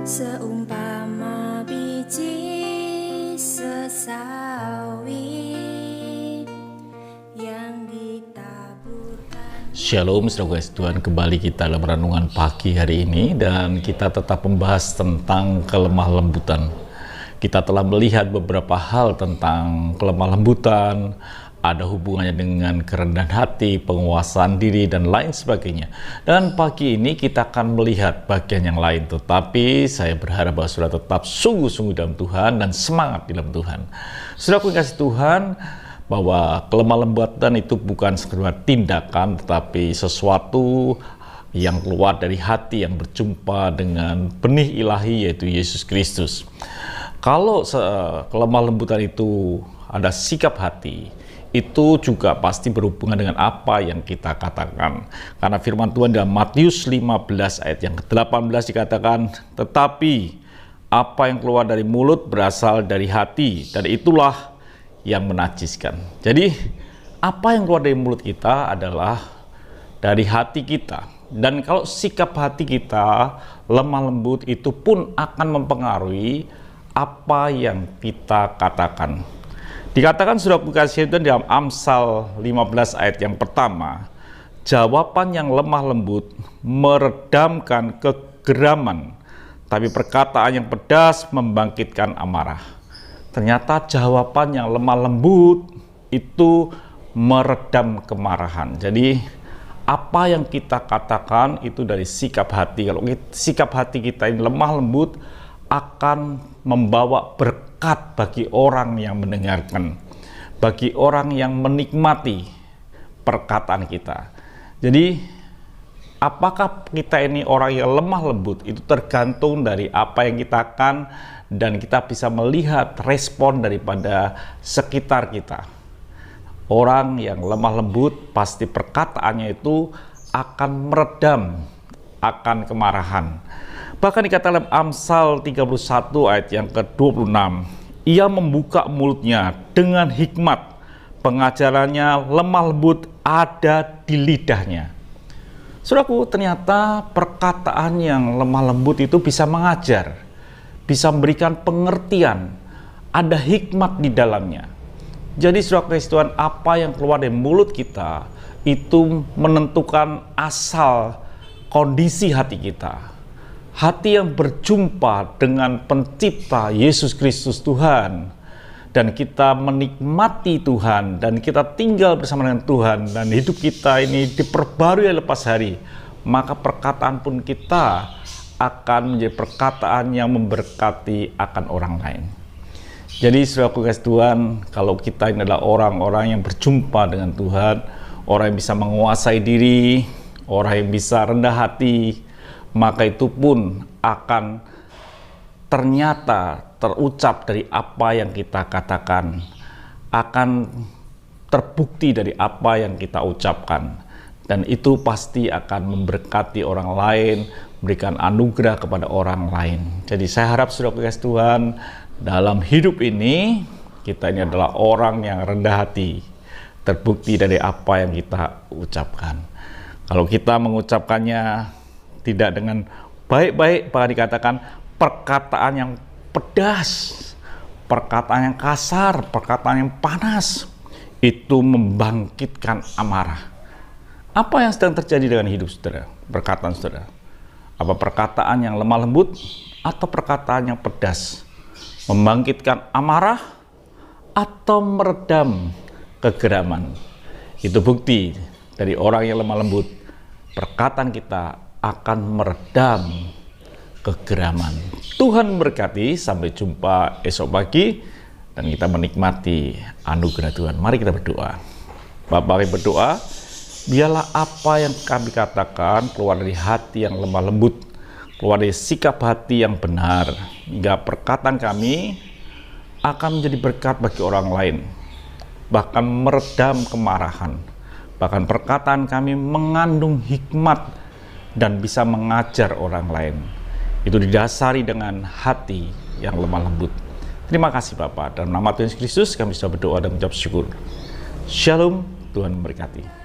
Seumpama biji sesawi yang ditaburkan. Shalom, saudara Tuhan, kembali kita dalam renungan pagi hari ini, dan kita tetap membahas tentang kelemah lembutan. Kita telah melihat beberapa hal tentang kelemah lembutan, ada hubungannya dengan kerendahan hati, penguasaan diri, dan lain sebagainya. Dan pagi ini kita akan melihat bagian yang lain, tetapi saya berharap bahwa saudara tetap sungguh-sungguh dalam Tuhan dan semangat di dalam Tuhan. Saudara kasih Tuhan, bahwa kelemah lembutan itu bukan sekedar tindakan, tetapi sesuatu yang keluar dari hati yang berjumpa dengan benih ilahi, yaitu Yesus Kristus. Kalau kelemah lembutan itu ada sikap hati, itu juga pasti berhubungan dengan apa yang kita katakan. Karena firman Tuhan dalam Matius 15 ayat yang ke-18 dikatakan, tetapi apa yang keluar dari mulut berasal dari hati, dan itulah yang menajiskan. Jadi apa yang keluar dari mulut kita adalah dari hati kita. Dan kalau sikap hati kita lemah lembut, itu pun akan mempengaruhi apa yang kita katakan. Dikatakan sudah kasih Tuhan dalam Amsal 15 ayat yang pertama, jawaban yang lemah lembut meredamkan kegeraman, tapi perkataan yang pedas membangkitkan amarah. Ternyata jawaban yang lemah lembut itu meredam kemarahan. Jadi apa yang kita katakan itu dari sikap hati. Kalau sikap hati kita ini lemah lembut, akan membawa berkat bagi orang yang mendengarkan, bagi orang yang menikmati perkataan kita. Jadi apakah kita ini orang yang lemah lembut, itu tergantung dari apa yang kita akan, dan kita bisa melihat respon daripada sekitar kita. Orang yang lemah lembut pasti perkataannya itu akan meredam akan kemarahan. Bahkan dikatakan dalam Amsal 31 ayat yang ke-26, ia membuka mulutnya dengan hikmat, pengajarannya lemah lembut ada di lidahnya. Saudaraku, ternyata perkataan yang lemah lembut itu bisa mengajar, bisa memberikan pengertian, ada hikmat di dalamnya. Jadi saudara Tuhan, apa yang keluar dari mulut kita itu menentukan asal kondisi hati kita. Hati yang berjumpa dengan pencipta Yesus Kristus Tuhan, dan kita menikmati Tuhan, dan kita tinggal bersama dengan Tuhan, dan hidup kita ini diperbarui lepas hari, maka perkataan pun kita akan menjadi perkataan yang memberkati akan orang lain. Jadi saudaraku kasih Tuhan, kalau kita ini adalah orang-orang yang berjumpa dengan Tuhan, orang yang bisa menguasai diri, orang yang bisa rendah hati, maka itu pun akan ternyata terucap dari apa yang kita katakan, akan terbukti dari apa yang kita ucapkan, dan itu pasti akan memberkati orang lain, memberikan anugerah kepada orang lain. Jadi saya harap saudara kasih Tuhan, dalam hidup ini kita ini adalah orang yang rendah hati, terbukti dari apa yang kita ucapkan. Kalau kita mengucapkannya tidak dengan baik-baik, bahkan dikatakan perkataan yang pedas, perkataan yang kasar, perkataan yang panas, itu membangkitkan amarah. Apa yang sedang terjadi dengan hidup saudara, perkataan saudara? Apa perkataan yang lemah lembut atau perkataan yang pedas, membangkitkan amarah atau meredam kegeraman? Itu bukti dari orang yang lemah lembut, perkataan kita akan meredam kegeraman. Tuhan berkati, sampai jumpa esok pagi, dan kita menikmati anugerah Tuhan. Mari kita berdoa. Bapak, kami berdoa, biarlah apa yang kami katakan keluar dari hati yang lemah lembut, keluar dari sikap hati yang benar, hingga perkataan kami akan menjadi berkat bagi orang lain, bahkan meredam kemarahan. Bahkan perkataan kami mengandung hikmat dan bisa mengajar orang lain. Itu didasari dengan hati yang lemah lembut. Terima kasih Bapak. Dalam nama Tuhan Yesus Kristus kami sudah berdoa dan mengucap syukur. Shalom, Tuhan memberkati.